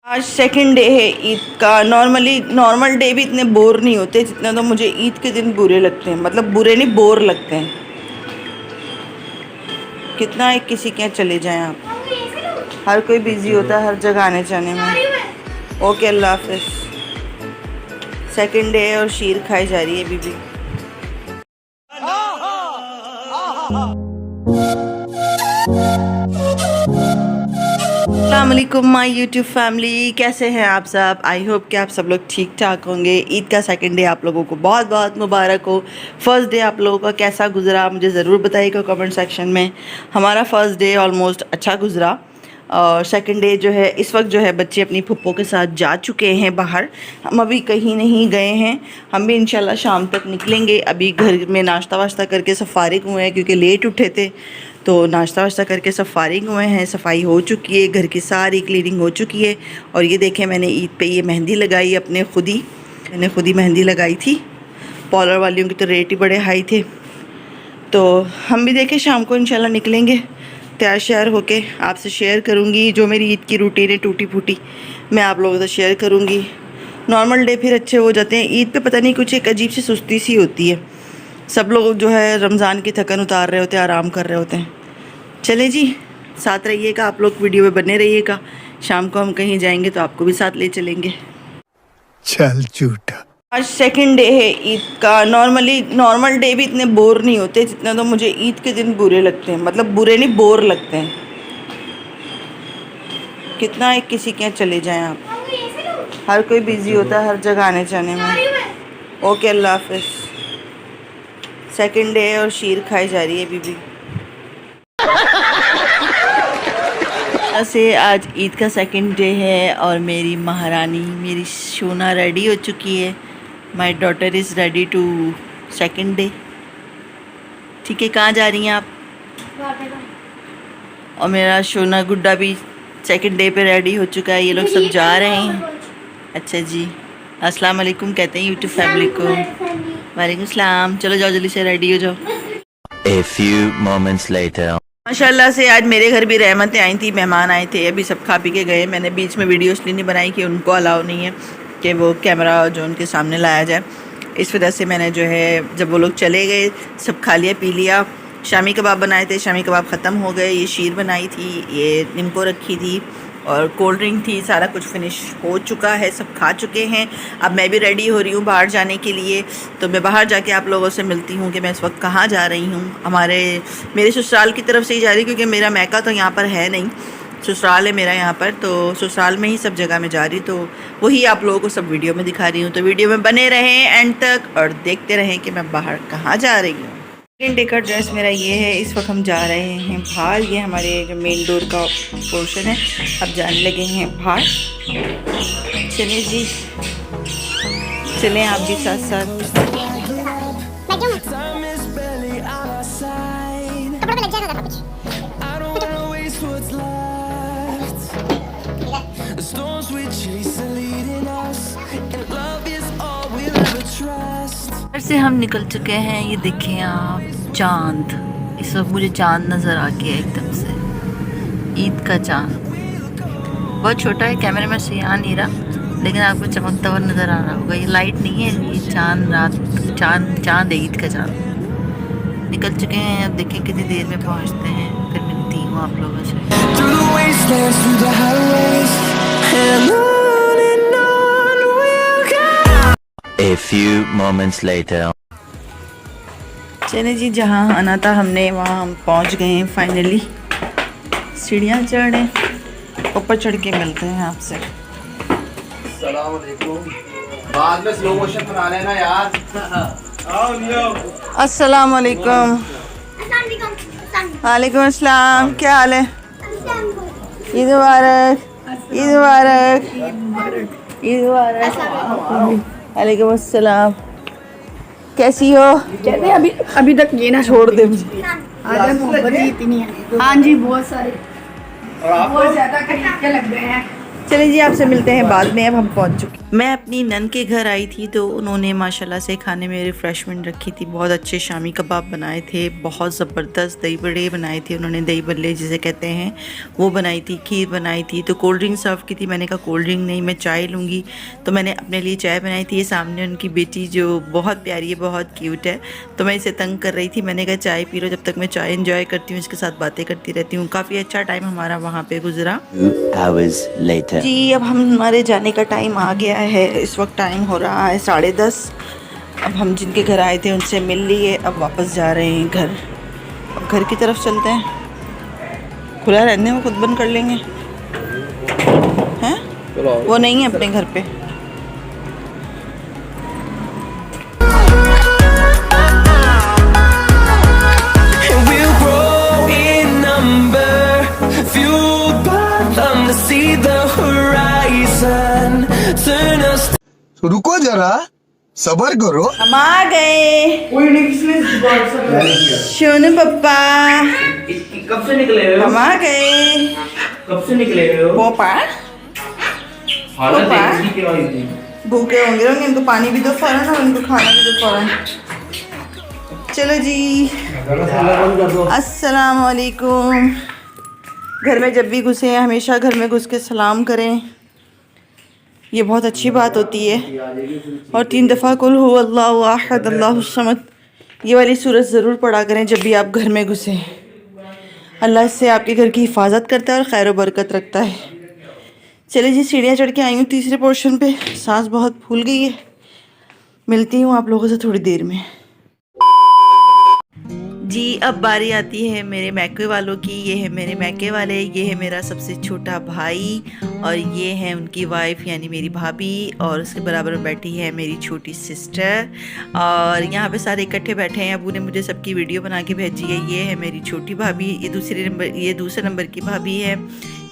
आज second day है ईद का। नॉर्मल डे भी इतने बोर नहीं होते जितना तो मुझे ईद के दिन बुरे लगते हैं। मतलब बुरे नहीं, बोर लगते हैं। कितना एक किसी के यहाँ चले जाएं आप, हर कोई बिजी होता है हर जगह आने जाने में। ओके, अल्लाह हाफिज़। सेकंड डे है और शीर खाई जा रही है बीबी। अस्सलाम वालेकुम माय यूट्यूब फैमिली, कैसे हैं आप सब। आई होप कि आप सब लोग ठीक ठाक होंगे। ईद का सेकंड डे आप लोगों को बहुत बहुत मुबारक हो। फर्स्ट डे आप लोगों का कैसा गुजरा मुझे ज़रूर बताइएगा कमेंट सेक्शन में। हमारा फर्स्ट डे ऑलमोस्ट अच्छा गुजरा और सेकंड डे जो है इस वक्त जो है बच्चे अपनी फुप्पो के साथ जा चुके हैं बाहर। हम अभी कहीं नहीं गए हैं, हम भी इंशाल्लाह शाम तक निकलेंगे। अभी घर में नाश्ता वाश्ता करके सब फारिग हुए हैं क्योंकि लेट उठे थे, तो नाश्ता वाश्ता करके सब फारिग हुए हैं। सफाई हो चुकी है, घर की सारी क्लीनिंग हो चुकी है। और ये देखें, मैंने ईद पे ये मेहंदी लगाई अपने मैंने खुद ही मेहंदी लगाई थी। पार्लर वालियों के तो रेट ही बड़े हाई थे। तो हम भी देखें शाम को इंशाल्लाह निकलेंगे, तैयार श्यार होके आपसे शेयर करूँगी जो मेरी ईद की रूटीन है टूटी फूटी, मैं आप लोगों से शेयर करूँगी। नॉर्मल डे फिर अच्छे हो जाते हैं। ईद पे पता नहीं कुछ एक अजीब सी सुस्ती सी होती है। सब लोग जो है रमज़ान की थकन उतार रहे होते हैं, आराम कर रहे होते हैं। चले जी, साथ रहिएगा आप लोग, वीडियो में बने रहिएगा। शाम को हम कहीं जाएंगे तो आपको भी साथ ले चलेंगे। चल झूठा। आज सेकंड डे है ईद का। नॉर्मल डे भी इतने बोर नहीं होते जितना तो मुझे ईद के दिन बुरे लगते हैं। मतलब बुरे नहीं, बोर लगते हैं। कितना एक किसी के यहाँ चले जाएं आप, हर कोई बिजी होता है हर जगह आने जाने में। ओके, अल्लाह हाफिज़। सेकंड डे है और शीर खाई जा रही है बीबी। से आज ईद का सेकंड डे है और मेरी महारानी, मेरी शोना रेडी हो चुकी है। My daughter is ready to second day. ठीक है, कहाँ जा रही हैं आप? और मेरा शोना गुड्डा भी सेकंड डे पे रेडी हो चुका है। ये लोग सब जा रहे हैं। अच्छा जी, अस्सलाम वालेकुम कहते हैं यूट्यूब फैमिली को। वालेकुम सलाम। चलो जाओ, जल्दी से रेडी हो जाओ। A few moments later. माशाल्लाह से आज मेरे घर भी रहमतें आई थी, मेहमान आए थे, अभी सब खा पी के गए। मैंने बीच में वीडियो इसलिए नहीं बनाई कि उनको अलाउ नहीं है कि वो कैमरा जो उनके सामने लाया जाए। इस वजह से मैंने जो है जब वो लोग चले गए सब खा लिया पी लिया। शामी कबाब बनाए थे, शामी कबाब ख़त्म हो गए। ये शीर बनाई थी, ये निम्को रखी थी और कोल्ड ड्रिंक थी। सारा कुछ फिनिश हो चुका है, सब खा चुके हैं। अब मैं भी रेडी हो रही हूँ बाहर जाने के लिए। तो मैं बाहर जाके आप लोगों से मिलती हूँ कि मैं इस वक्त कहाँ जा रही हूँ। मेरे ससुराल की तरफ से ही जा रही हूँ क्योंकि मेरा मैका तो यहाँ पर है नहीं, ससुराल है मेरा यहाँ पर। तो ससुराल में ही सब जगह में जा रही, तो वही आप लोगों को सब वीडियो में दिखा रही हूँ। तो वीडियो में बने रहें एंड तक और देखते रहें कि मैं बाहर कहाँ जा रही हूँ। सेकंड डे का ड्रेस मेरा ये है। इस वक्त हम जा रहे हैं बाहर। ये हमारे जो मेन डोर का पोर्शन है, अब जाने लगे हैं बाहर। चलिए जी, चलें आप भी साथ साथ। घर से हम निकल चुके हैं। ये देखें आप, चांद। इस वक्त मुझे चांद नज़र आ गया एकदम से, ईद का चांद। बहुत छोटा है, कैमरे में से आ नहीं रहा, लेकिन आपको चमकता हुआ नज़र आ रहा होगा। ये लाइट नहीं है, ये चांद रात चांद है, ईद का चांद। निकल चुके हैं, अब देखें कितनी देर में पहुंचते हैं, फिर मिलती हूँ आप लोगों से। A few moments later. चले जी, जहाँ आना था हमने वहाँ हम पहुँच गए हैं फाइनली। सीढ़ियाँ चढ़े, ऊपर चढ़ के मिलते हैं आपसे। अस्सलाम वालेकुम। बाद में स्लो मोशन बना लेना यार। अस्सलाम वालेकुम। वालेकुम अस्सलाम, क्या हाल है? ईद मुबारक, ईद मुबारक, ईद मुबारक। वालेकुम अस्सलाम, कैसी हो? कहते अभी तक ये ना छोड़ दे मुझे। आदत मोहब्बत ही इतनी है। हाँ जी, बहुत सारे, बहुत ज़्यादा खरीद के लग गए हैं। चलिए जी, आपसे मिलते हैं बाद में। अब हम पहुंच चुके हैं। मैं अपनी नन के घर आई थी तो उन्होंने माशाल्लाह से खाने में रिफ़्रेशमेंट रखी थी। बहुत अच्छे शामी कबाब बनाए थे, बहुत ज़बरदस्त दही बड़े बनाए थे उन्होंने, दही बल्ले जिसे कहते हैं वो बनाई थी, खीर बनाई थी। तो कोल्ड ड्रिंक सर्व की थी। मैंने कहा कोल्ड ड्रिंक नहीं, मैं चाय लूँगी, तो मैंने अपने लिए चाय बनाई थी। ये सामने उनकी बेटी जो बहुत प्यारी है, बहुत क्यूट है, तो मैं इसे तंग कर रही थी। मैंने कहा चाय पी लो, जब तक मैं चाय इंजॉय करती हूँ इसके साथ बातें करती रहती हूँ। काफ़ी अच्छा टाइम हमारा वहाँ पर गुजरा। 2 hours later. जी अब हमारे जाने का टाइम आ गया है। इस वक्त टाइम हो रहा है 10:30। अब हम जिनके घर आए थे उनसे मिल लिए, अब वापस जा रहे हैं घर। अब घर की तरफ चलते हैं। खुला रहने में खुद बंद कर लेंगे हैं, वो नहीं है अपने घर पे। We'll grow in number, fueled by them to see the horizon. Turn us तो रुको जरा, सबर करो। हम आ गए। सोनू पप्पा कब से निकले हुए हो? हम आ गए। कब से निकले हुए हो? पापा हालत पापा। देखी क्या हुई थी? भूखे होंगे इनको पानी भी दो फ़ौरन और इनको खाना भी दो फ़ौरन। चलो जी, अस्सलाम वालेकुम। घर में जब भी घुसे हैं हमेशा घर में घुस के सलाम करें, ये बहुत अच्छी बात होती है। और 3 दफ़ा कुल हु अल्लाहु अहद अल्लाहु समद ये वाली सूरत ज़रूर पढ़ा करें जब भी आप घर में घुसें। अल्लाह इससे आपके घर की हिफाजत करता है और खैर बरकत रखता है। चलिए जी, सीढ़ियाँ चढ़ के आई हूँ तीसरे पोर्शन पे, सांस बहुत फूल गई है। मिलती हूँ आप लोगों से थोड़ी देर में। जी अब बारी आती है मेरे मैके वालों की। ये है मेरे मैके वाले, ये है मेरा सबसे छोटा भाई और ये है उनकी वाइफ यानी मेरी भाभी, और उसके बराबर में बैठी है मेरी छोटी सिस्टर। और यहाँ पे सारे इकट्ठे बैठे हैं। अबू ने मुझे सबकी वीडियो बना के भेजी है। ये है मेरी छोटी भाभी, ये दूसरे नंबर की भाभी है।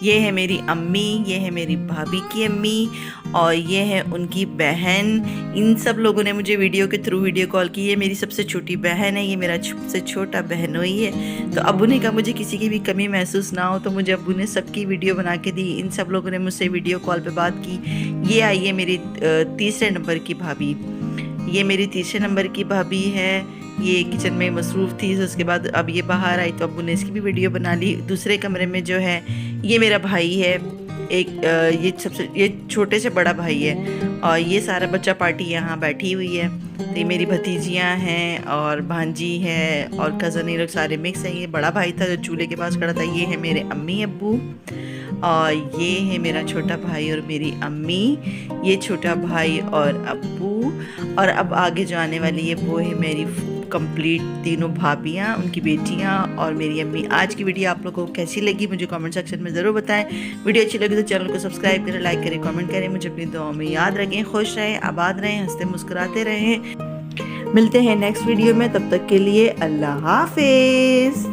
ये है मेरी अम्मी, ये है मेरी भाभी की अम्मी और ये है उनकी बहन। इन सब लोगों ने मुझे वीडियो के थ्रू वीडियो कॉल की। ये मेरी सबसे छोटी बहन है, ये मेरा सबसे छोटा बहनोई है। तो अब्बू ने कहा मुझे किसी की भी कमी महसूस ना हो, तो मुझे अब्बू ने सबकी वीडियो बना के दी। इन सब लोगों ने मुझसे वीडियो कॉल पे बात की। ये आई है मेरी तीसरे नंबर की भाभी, ये मेरी तीसरे नंबर की भाभी है। ये किचन में मसरूफ़ थी, तो उसके बाद अब ये बाहर आई तो अब्बू ने इसकी भी वीडियो बना ली। दूसरे कमरे में जो है ये मेरा भाई है, एक ये छोटे से बड़ा भाई है। और ये सारा बच्चा पार्टी यहाँ बैठी हुई है। तो ये मेरी भतीजियाँ हैं और भांजी है और कज़न, ये लोग सारे मिक्स हैं। ये बड़ा भाई था जो चूल्हे के पास खड़ा था, ये है मेरे अम्मी अब्बू। और ये है मेरा छोटा भाई और मेरी अम्मी, ये छोटा भाई और अब्बू। और अब आगे जो आने वाली है वो है मेरी कंप्लीट तीनों भाभियाँ, उनकी बेटियाँ और मेरी अम्मी। आज की वीडियो आप लोगों को कैसी लगी मुझे कमेंट सेक्शन में ज़रूर बताएं। वीडियो अच्छी लगी तो चैनल को सब्सक्राइब करें, लाइक करें, कमेंट करें। मुझे अपनी दुआओं में याद रखें। खुश रहें, आबाद रहें, हंसते मुस्कुराते रहें। मिलते हैं नेक्स्ट वीडियो में, तब तक के लिए अल्लाह हाफिज़।